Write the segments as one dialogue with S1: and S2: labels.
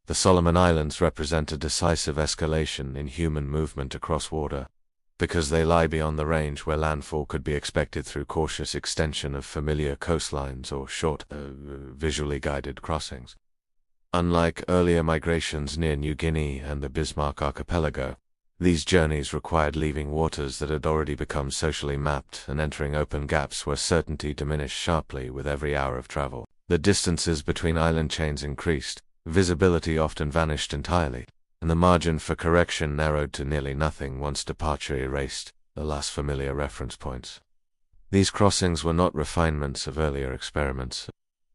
S1: The Solomon Islands represent a decisive escalation in human movement across water, because they lie beyond the range where landfall could be expected through cautious extension of familiar coastlines or short, visually guided crossings. Unlike earlier migrations near New Guinea and the Bismarck Archipelago, these journeys required leaving waters that had already become socially mapped and entering open gaps where certainty diminished sharply with every hour of travel. The distances between island chains increased, visibility often vanished entirely, and the margin for correction narrowed to nearly nothing once departure erased the last familiar reference points. These crossings were not refinements of earlier experiments,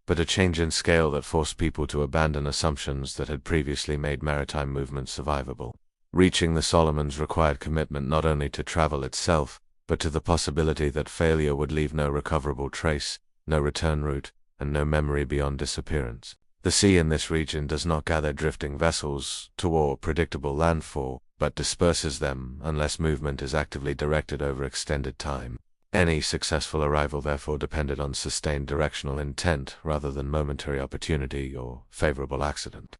S1: but a change in scale that forced people to abandon assumptions that had previously made maritime movement survivable. Reaching the Solomons required commitment not only to travel itself, but to the possibility that failure would leave no recoverable trace, no return route, and no memory beyond disappearance. The sea in this region does not gather drifting vessels toward predictable landfall, but disperses them unless movement is actively directed over extended time. Any successful arrival therefore depended on sustained directional intent rather than momentary opportunity or favorable accident.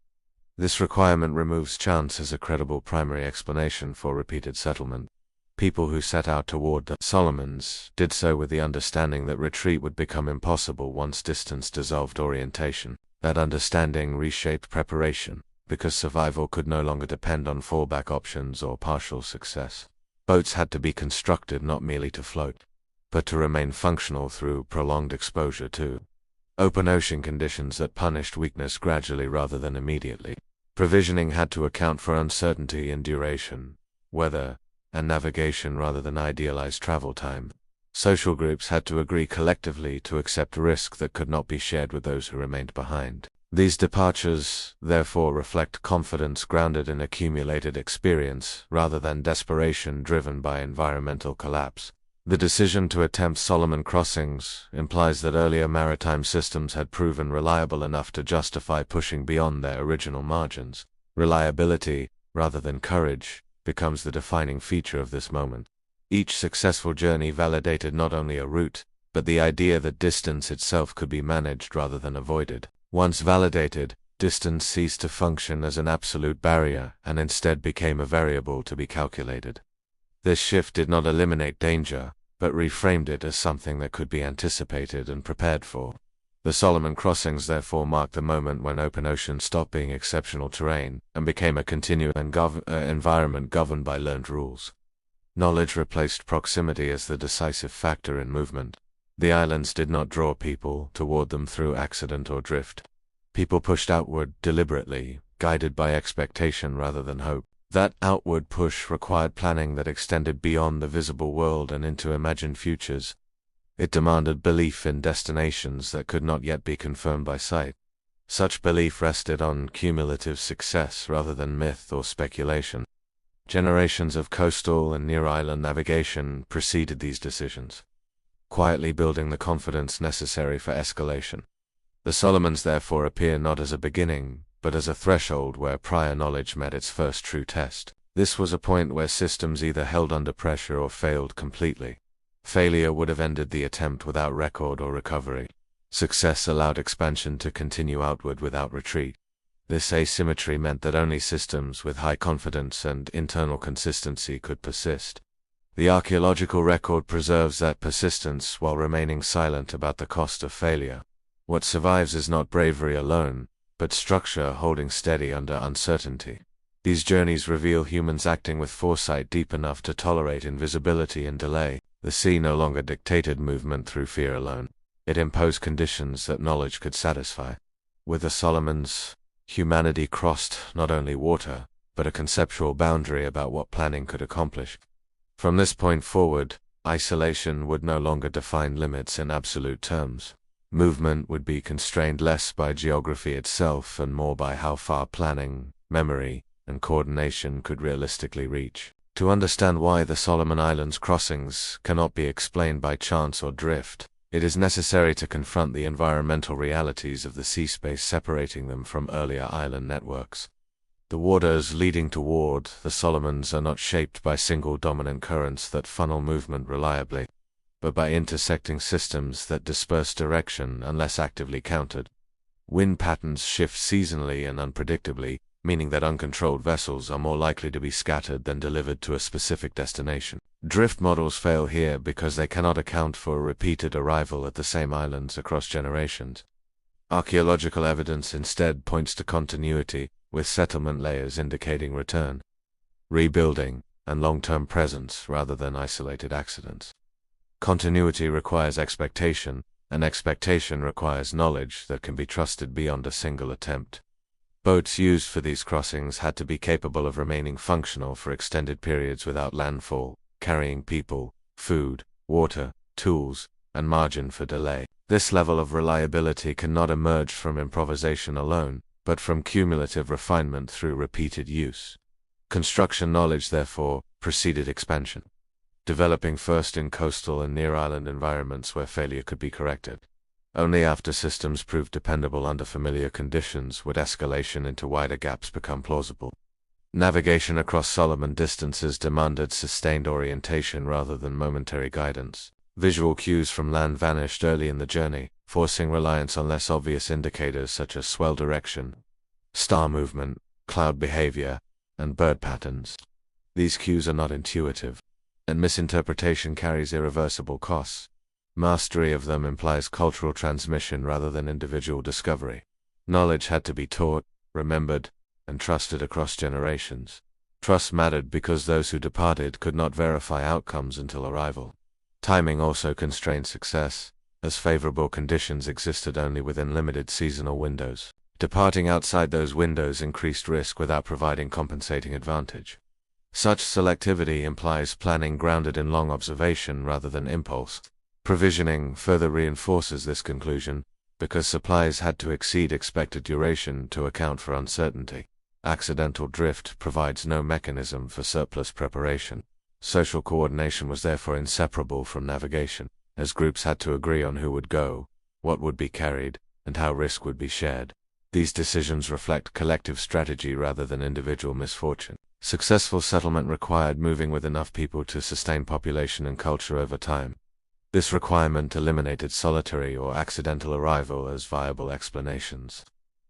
S1: This requirement removes chance as a credible primary explanation for repeated settlement. People who set out toward the Solomons did so with the understanding that retreat would become impossible once distance dissolved orientation. That understanding reshaped preparation, because survival could no longer depend on fallback options or partial success. Boats had to be constructed not merely to float, but to remain functional through prolonged exposure to open ocean conditions that punished weakness gradually rather than immediately. Provisioning had to account for uncertainty in duration, weather, and navigation rather than idealized travel time. Social groups had to agree collectively to accept risk that could not be shared with those who remained behind. These departures, therefore, reflect confidence grounded in accumulated experience rather than desperation driven by environmental collapse. The decision to attempt Solomon crossings implies that earlier maritime systems had proven reliable enough to justify pushing beyond their original margins. Reliability, rather than courage, becomes the defining feature of this moment. Each successful journey validated not only a route, but the idea that distance itself could be managed rather than avoided. Once validated, distance ceased to function as an absolute barrier and instead became a variable to be calculated. This shift did not eliminate danger, but reframed it as something that could be anticipated and prepared for. The Solomon crossings therefore marked the moment when open ocean stopped being exceptional terrain and became a continuous environment governed by learned rules. Knowledge replaced proximity as the decisive factor in movement. The islands did not draw people toward them through accident or drift. People pushed outward deliberately, guided by expectation rather than hope. That outward push required planning that extended beyond the visible world and into imagined futures. It demanded belief in destinations that could not yet be confirmed by sight. Such belief rested on cumulative success rather than myth or speculation. Generations of coastal and near-island navigation preceded these decisions, quietly building the confidence necessary for escalation. The Solomons therefore appear not as a beginning, but as a threshold where prior knowledge met its first true test. This was a point where systems either held under pressure or failed completely. Failure would have ended the attempt without record or recovery. Success allowed expansion to continue outward without retreat. This asymmetry meant that only systems with high confidence and internal consistency could persist. The archaeological record preserves that persistence while remaining silent about the cost of failure. What survives is not bravery alone, but structure holding steady under uncertainty. These journeys reveal humans acting with foresight deep enough to tolerate invisibility and delay. The sea no longer dictated movement through fear alone. It imposed conditions that knowledge could satisfy. With the Solomons, humanity crossed not only water, but a conceptual boundary about what planning could accomplish. From this point forward, isolation would no longer define limits in absolute terms. Movement would be constrained less by geography itself and more by how far planning, memory, and coordination could realistically reach. To understand why the Solomon Islands crossings cannot be explained by chance or drift, it is necessary to confront the environmental realities of the sea space separating them from earlier island networks. The waters leading toward the Solomons are not shaped by single dominant currents that funnel movement reliably, but by intersecting systems that disperse direction unless actively countered. Wind patterns shift seasonally and unpredictably, meaning that uncontrolled vessels are more likely to be scattered than delivered to a specific destination. Drift models fail here because they cannot account for a repeated arrival at the same islands across generations. Archaeological evidence instead points to continuity, with settlement layers indicating return, rebuilding, and long-term presence rather than isolated accidents. Continuity requires expectation, and expectation requires knowledge that can be trusted beyond a single attempt. Boats used for these crossings had to be capable of remaining functional for extended periods without landfall, carrying people, food, water, tools, and margin for delay. This level of reliability cannot emerge from improvisation alone, but from cumulative refinement through repeated use. Construction knowledge, therefore, preceded expansion, developing first in coastal and near-island environments where failure could be corrected. Only after systems proved dependable under familiar conditions would escalation into wider gaps become plausible. Navigation across Solomon distances demanded sustained orientation rather than momentary guidance. Visual cues from land vanished early in the journey, forcing reliance on less obvious indicators such as swell direction, star movement, cloud behavior, and bird patterns. These cues are not intuitive, and misinterpretation carries irreversible costs. Mastery of them implies cultural transmission rather than individual discovery. Knowledge had to be taught, remembered, and trusted across generations. Trust mattered because those who departed could not verify outcomes until arrival. Timing also constrained success, as favorable conditions existed only within limited seasonal windows. Departing outside those windows increased risk without providing compensating advantage. Such selectivity implies planning grounded in long observation rather than impulse. Provisioning further reinforces this conclusion, because supplies had to exceed expected duration to account for uncertainty. Accidental drift provides no mechanism for surplus preparation. Social coordination was therefore inseparable from navigation, as groups had to agree on who would go, what would be carried, and how risk would be shared. These decisions reflect collective strategy rather than individual misfortune. Successful settlement required moving with enough people to sustain population and culture over time. This requirement eliminated solitary or accidental arrival as viable explanations.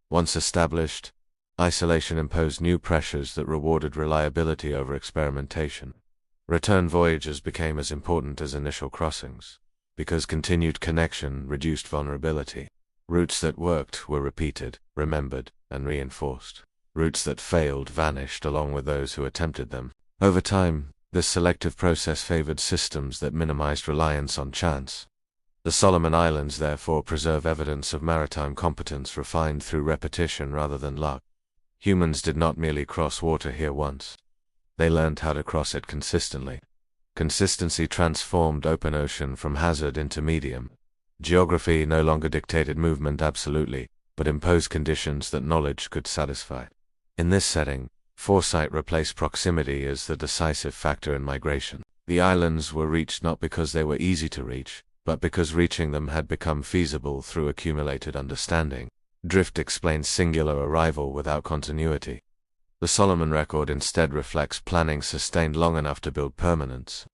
S1: Once established, isolation imposed new pressures that rewarded reliability over experimentation. Return voyages became as important as initial crossings, because continued connection reduced vulnerability. Routes that worked were repeated, remembered, and reinforced. Routes that failed vanished along with those who attempted them. Over time, this selective process favored systems that minimized reliance on chance. The Solomon Islands therefore preserve evidence of maritime competence refined through repetition rather than luck. Humans did not merely cross water here once. They learned how to cross it consistently. Consistency transformed open ocean from hazard into medium. Geography no longer dictated movement absolutely, but imposed conditions that knowledge could satisfy. In this setting, foresight replaced proximity as the decisive factor in migration. The islands were reached not because they were easy to reach, but because reaching them had become feasible through accumulated understanding. Drift explains singular arrival without continuity. The Solomon record instead reflects planning sustained long enough to build permanence.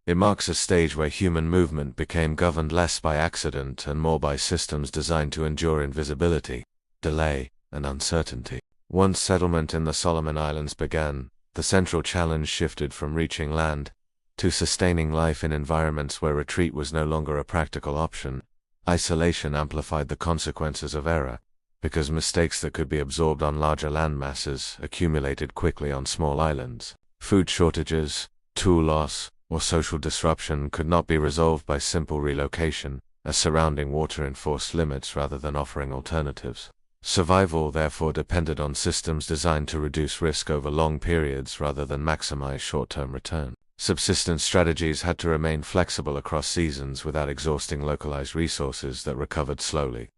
S1: It marks a stage where human movement became governed less by accident and more by systems designed to endure invisibility, delay, and uncertainty. Once settlement in the Solomon Islands began, the central challenge shifted from reaching land to sustaining life in environments where retreat was no longer a practical option. Isolation amplified the consequences of error, because mistakes that could be absorbed on larger land masses accumulated quickly on small islands. Food shortages, tool loss, or social disruption could not be resolved by simple relocation, as surrounding water enforced limits rather than offering alternatives. Survival therefore depended on systems designed to reduce risk over long periods rather than maximize short-term return. Subsistence strategies had to remain flexible across seasons without exhausting localized resources that recovered slowly.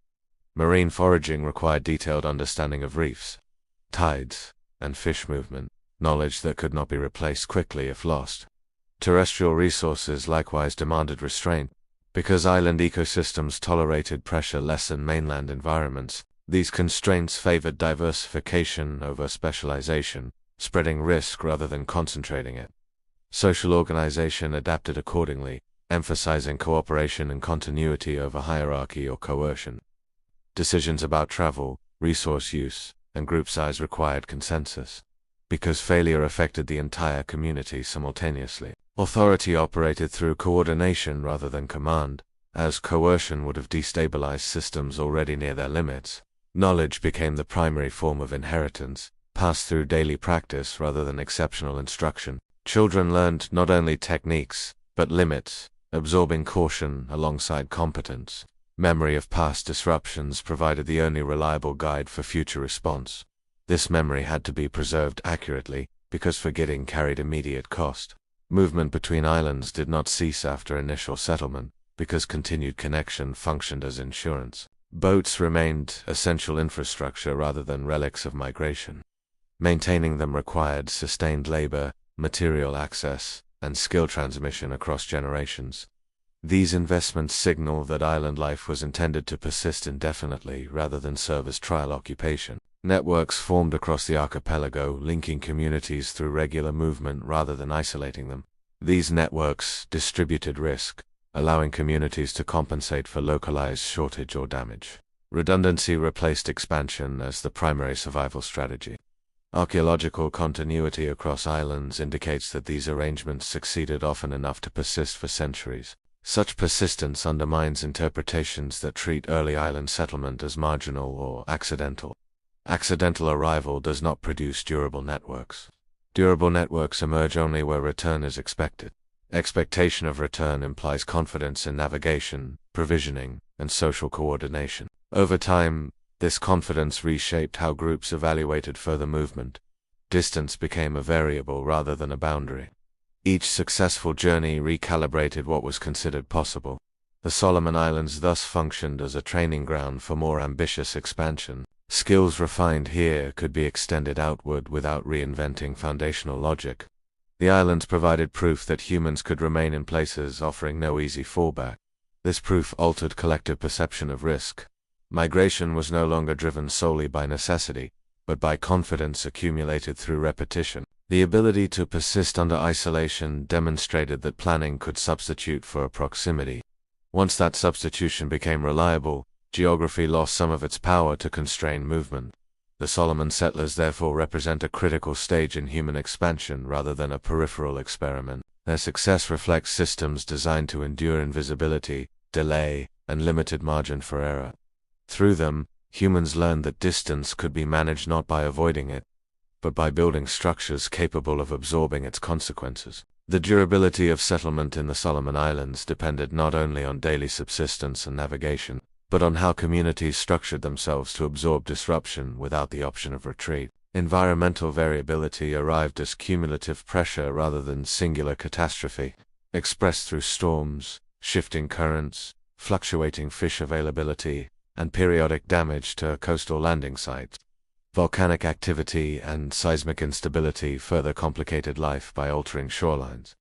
S1: Marine foraging required detailed understanding of reefs, tides, and fish movement, knowledge that could not be replaced quickly if lost. Terrestrial resources likewise demanded restraint. Because island ecosystems tolerated pressure less than mainland environments, these constraints favored diversification over specialization, spreading risk rather than concentrating it. Social organization adapted accordingly, emphasizing cooperation and continuity over hierarchy or coercion. Decisions about travel, resource use, and group size required consensus. Because failure affected the entire community simultaneously, authority operated through coordination rather than command, as coercion would have destabilized systems already near their limits. Knowledge became the primary form of inheritance, passed through daily practice rather than exceptional instruction. Children learned not only techniques, but limits, absorbing caution alongside competence. Memory of past disruptions provided the only reliable guide for future response. This memory had to be preserved accurately, because forgetting carried immediate cost. Movement between islands did not cease after initial settlement, because continued connection functioned as insurance. Boats remained essential infrastructure rather than relics of migration. Maintaining them required sustained labor, material access, and skill transmission across generations. These investments signal that island life was intended to persist indefinitely rather than serve as trial occupation. Networks formed across the archipelago, linking communities through regular movement rather than isolating them. These networks distributed risk, allowing communities to compensate for localized shortage or damage. Redundancy replaced expansion as the primary survival strategy. Archaeological continuity across islands indicates that these arrangements succeeded often enough to persist for centuries. Such persistence undermines interpretations that treat early island settlement as marginal or accidental. Accidental arrival does not produce durable networks. Durable networks emerge only where return is expected. Expectation of return implies confidence in navigation, provisioning, and social coordination. Over time, this confidence reshaped how groups evaluated further movement. Distance became a variable rather than a boundary. Each successful journey recalibrated what was considered possible. The Solomon Islands thus functioned as a training ground for more ambitious expansion. Skills refined here could be extended outward without reinventing foundational logic. The islands provided proof that humans could remain in places offering no easy fallback. This proof altered collective perception of risk. Migration was no longer driven solely by necessity, but by confidence accumulated through repetition. The ability to persist under isolation demonstrated that planning could substitute for proximity. Once that substitution became reliable, geography lost some of its power to constrain movement. The Solomon settlers therefore represent a critical stage in human expansion rather than a peripheral experiment. Their success reflects systems designed to endure invisibility, delay, and limited margin for error. Through them, humans learned that distance could be managed not by avoiding it, but by building structures capable of absorbing its consequences. The durability of settlement in the Solomon Islands depended not only on daily subsistence and navigation, but on how communities structured themselves to absorb disruption without the option of retreat. Environmental variability arrived as cumulative pressure rather than singular catastrophe, expressed through storms, shifting currents, fluctuating fish availability, and periodic damage to coastal landing sites. Volcanic activity and seismic instability further complicated life by altering shorelines,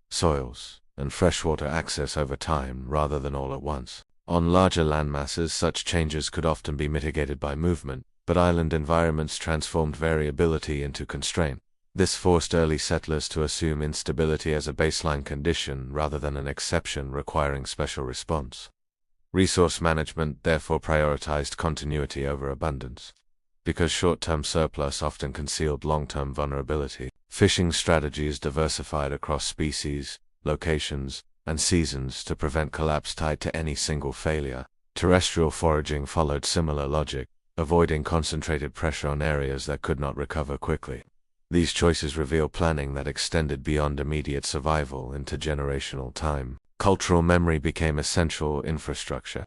S1: soils, and freshwater access over time rather than all at once. On larger landmasses, such changes could often be mitigated by movement, but island environments transformed variability into constraint. This forced early settlers to assume instability as a baseline condition rather than an exception requiring special response. Resource management therefore prioritized continuity over abundance. Because short-term surplus often concealed long-term vulnerability, fishing strategies diversified across species, locations, and seasons to prevent collapse tied to any single failure. Terrestrial foraging followed similar logic, avoiding concentrated pressure on areas that could not recover quickly. These choices reveal planning that extended beyond immediate survival into generational time. Cultural memory became essential infrastructure,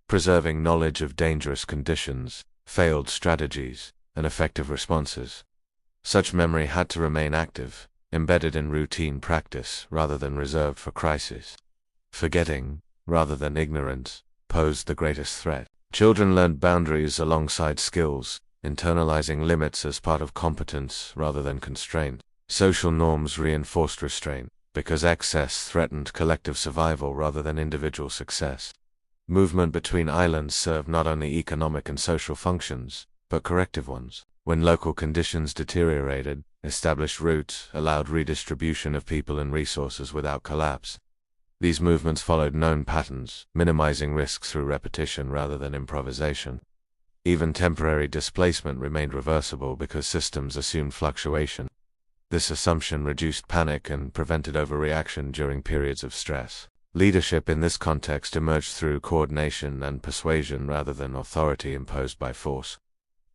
S1: preserving knowledge of dangerous conditions, failed strategies, and effective responses. Such memory had to remain active, embedded in routine practice rather than reserved for crisis. Forgetting, rather than ignorance, posed the greatest threat. Children learned boundaries alongside skills, internalizing limits as part of competence rather than constraint. Social norms reinforced restraint, because excess threatened collective survival rather than individual success. Movement between islands served not only economic and social functions, but corrective ones. When local conditions deteriorated, established routes allowed redistribution of people and resources without collapse. These movements followed known patterns, minimizing risks through repetition rather than improvisation. Even temporary displacement remained reversible because systems assumed fluctuation. This assumption reduced panic and prevented overreaction during periods of stress. Leadership in this context emerged through coordination and persuasion rather than authority imposed by force.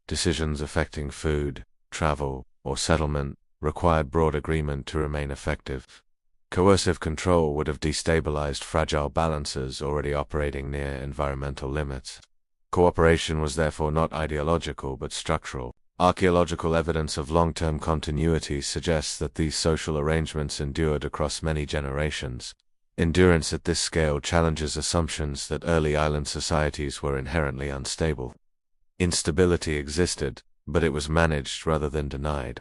S1: Decisions affecting food, travel, or settlement required broad agreement to remain effective. Coercive control would have destabilized fragile balances already operating near environmental limits. Cooperation was therefore not ideological but structural. Archaeological evidence of long-term continuity suggests that these social arrangements endured across many generations. Endurance at this scale challenges assumptions that early island societies were inherently unstable. Instability existed, but it was managed rather than denied.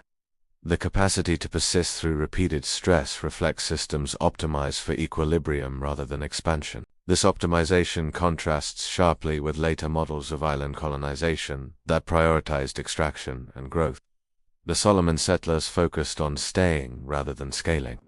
S1: The capacity to persist through repeated stress reflects systems optimized for equilibrium rather than expansion. This optimization contrasts sharply with later models of island colonization that prioritized extraction and growth. The Solomon settlers focused on staying rather than scaling.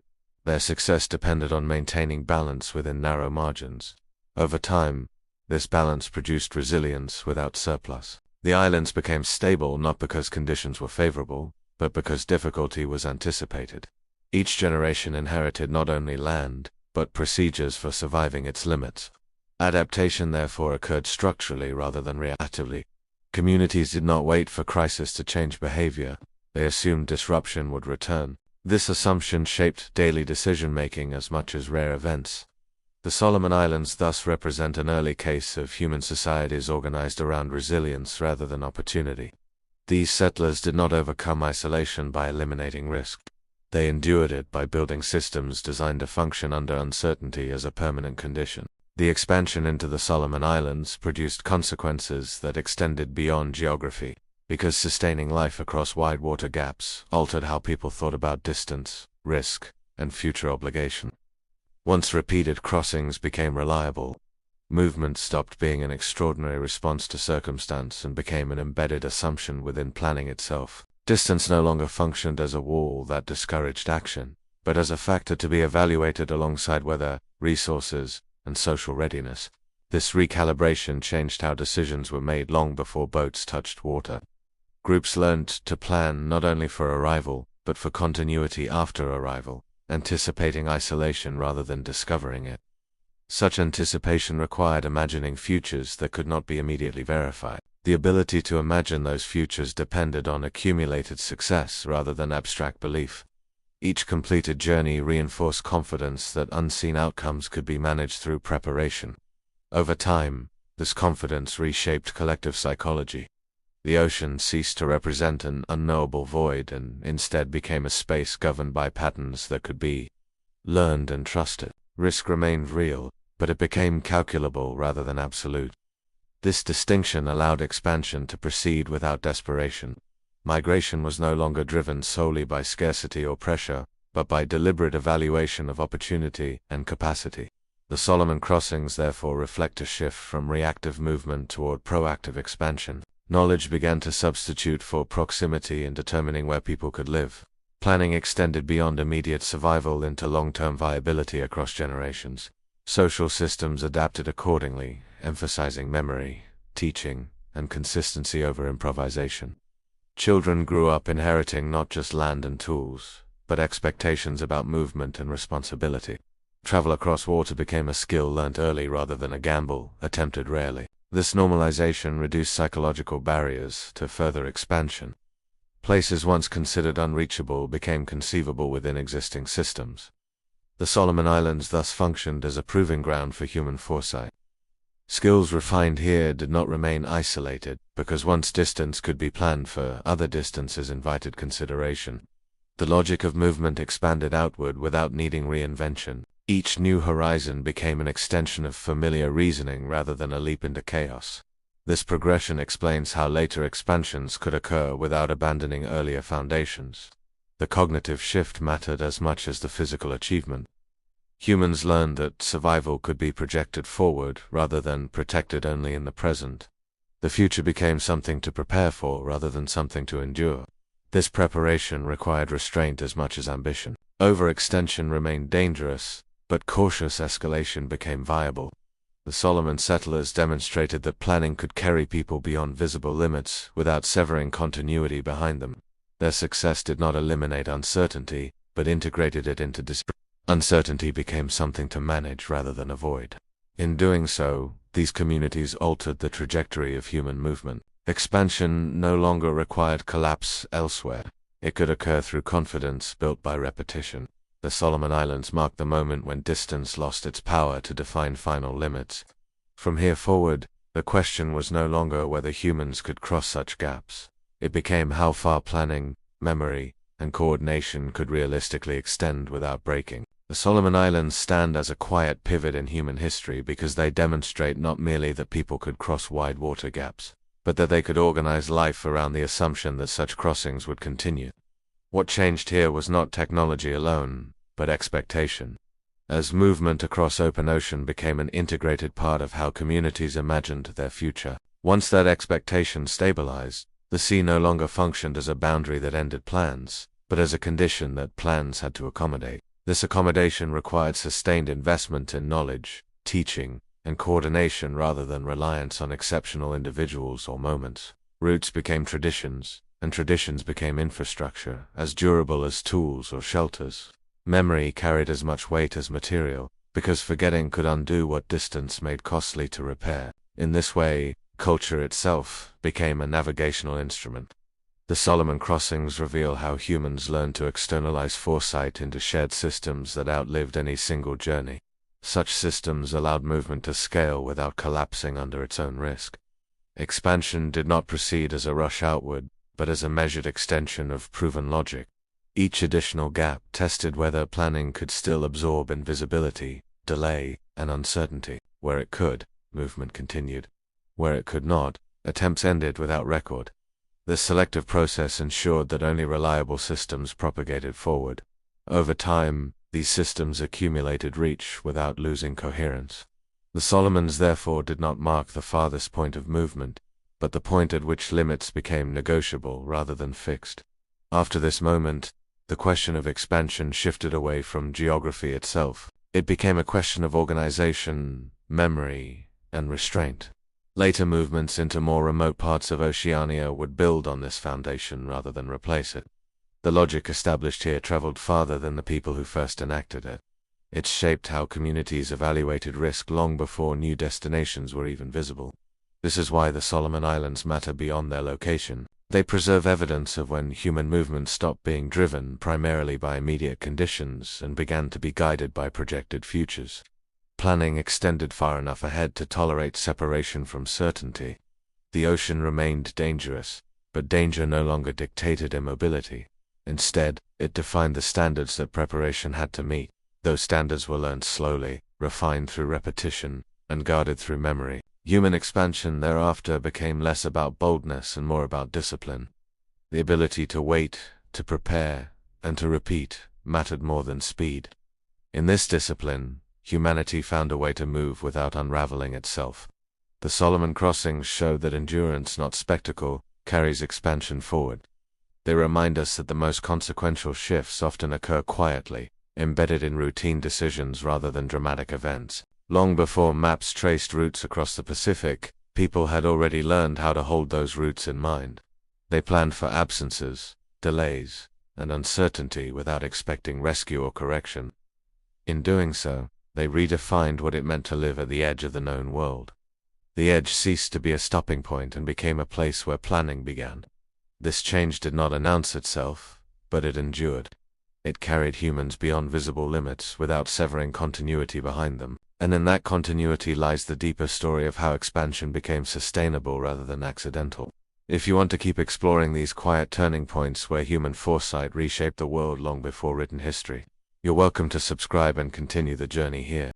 S1: Their success depended on maintaining balance within narrow margins. Over time, this balance produced resilience without surplus. The islands became stable not because conditions were favorable, but because difficulty was anticipated. Each generation inherited not only land, but procedures for surviving its limits. Adaptation therefore occurred structurally rather than reactively. Communities did not wait for crisis to change behavior, they assumed disruption would return. This assumption shaped daily decision-making as much as rare events. The Solomon Islands thus represent an early case of human societies organized around resilience rather than opportunity. These settlers did not overcome isolation by eliminating risk. They endured it by building systems designed to function under uncertainty as a permanent condition. The expansion into the Solomon Islands produced consequences that extended beyond geography, because sustaining life across wide water gaps altered how people thought about distance, risk, and future obligation. Once repeated crossings became reliable, movement stopped being an extraordinary response to circumstance and became an embedded assumption within planning itself. Distance no longer functioned as a wall that discouraged action, but as a factor to be evaluated alongside weather, resources, and social readiness. This recalibration changed how decisions were made long before boats touched water. Groups learned to plan not only for arrival, but for continuity after arrival, anticipating isolation rather than discovering it. Such anticipation required imagining futures that could not be immediately verified. The ability to imagine those futures depended on accumulated success rather than abstract belief. Each completed journey reinforced confidence that unseen outcomes could be managed through preparation. Over time, this confidence reshaped collective psychology. The ocean ceased to represent an unknowable void and instead became a space governed by patterns that could be learned and trusted. Risk remained real, but it became calculable rather than absolute. This distinction allowed expansion to proceed without desperation. Migration was no longer driven solely by scarcity or pressure, but by deliberate evaluation of opportunity and capacity. The Solomon crossings therefore reflect a shift from reactive movement toward proactive expansion. Knowledge began to substitute for proximity in determining where people could live. Planning extended beyond immediate survival into long-term viability across generations. Social systems adapted accordingly, emphasizing memory, teaching, and consistency over improvisation. Children grew up inheriting not just land and tools, but expectations about movement and responsibility. Travel across water became a skill learnt early rather than a gamble, attempted rarely. This normalization reduced psychological barriers to further expansion. Places once considered unreachable became conceivable within existing systems. The Solomon Islands thus functioned as a proving ground for human foresight. Skills refined here did not remain isolated, because once distance could be planned for, other distances invited consideration. The logic of movement expanded outward without needing reinvention. Each new horizon became an extension of familiar reasoning rather than a leap into chaos. This progression explains how later expansions could occur without abandoning earlier foundations. The cognitive shift mattered as much as the physical achievement. Humans learned that survival could be projected forward rather than protected only in the present. The future became something to prepare for rather than something to endure. This preparation required restraint as much as ambition. Overextension remained dangerous, but cautious escalation became viable. The Solomon settlers demonstrated that planning could carry people beyond visible limits without severing continuity behind them. Their success did not eliminate uncertainty, but integrated it into desperation. Uncertainty became something to manage rather than avoid. In doing so, these communities altered the trajectory of human movement. Expansion no longer required collapse elsewhere. It could occur through confidence built by repetition. The Solomon Islands marked the moment when distance lost its power to define final limits. From here forward, the question was no longer whether humans could cross such gaps. It became how far planning, memory, and coordination could realistically extend without breaking. The Solomon Islands stand as a quiet pivot in human history because they demonstrate not merely that people could cross wide water gaps, but that they could organize life around the assumption that such crossings would continue. What changed here was not technology alone, but expectation. As movement across open ocean became an integrated part of how communities imagined their future, once that expectation stabilized, the sea no longer functioned as a boundary that ended plans, but as a condition that plans had to accommodate. This accommodation required sustained investment in knowledge, teaching, and coordination rather than reliance on exceptional individuals or moments. Routes became traditions, and traditions became infrastructure, as durable as tools or shelters. Memory carried as much weight as material, because forgetting could undo what distance made costly to repair. In this way, culture itself became a navigational instrument. The Solomon crossings reveal how humans learned to externalize foresight into shared systems that outlived any single journey. Such systems allowed movement to scale without collapsing under its own risk. Expansion did not proceed as a rush outward, but as a measured extension of proven logic. Each additional gap tested whether planning could still absorb invisibility, delay, and uncertainty. Where it could, movement continued. Where it could not, attempts ended without record. This selective process ensured that only reliable systems propagated forward. Over time, these systems accumulated reach without losing coherence. The Solomons therefore did not mark the farthest point of movement, but the point at which limits became negotiable rather than fixed. After this moment, the question of expansion shifted away from geography itself. It became a question of organization, memory, and restraint. Later movements into more remote parts of Oceania would build on this foundation rather than replace it. The logic established here traveled farther than the people who first enacted it. It shaped how communities evaluated risk long before new destinations were even visible. This is why the Solomon Islands matter beyond their location. They preserve evidence of when human movement stopped being driven primarily by immediate conditions and began to be guided by projected futures. Planning extended far enough ahead to tolerate separation from certainty. The ocean remained dangerous, but danger no longer dictated immobility. Instead, it defined the standards that preparation had to meet. Those standards were learned slowly, refined through repetition, and guarded through memory. Human expansion thereafter became less about boldness and more about discipline. The ability to wait, to prepare, and to repeat mattered more than speed. In this discipline, humanity found a way to move without unraveling itself. The Solomon crossings showed that endurance, not spectacle, carries expansion forward. They remind us that the most consequential shifts often occur quietly, embedded in routine decisions rather than dramatic events. Long before maps traced routes across the Pacific, people had already learned how to hold those routes in mind. They planned for absences, delays, and uncertainty without expecting rescue or correction. In doing so, they redefined what it meant to live at the edge of the known world. The edge ceased to be a stopping point and became a place where planning began. This change did not announce itself, but it endured. It carried humans beyond visible limits without severing continuity behind them. And in that continuity lies the deeper story of how expansion became sustainable rather than accidental. If you want to keep exploring these quiet turning points where human foresight reshaped the world long before written history, you're welcome to subscribe and continue the journey here.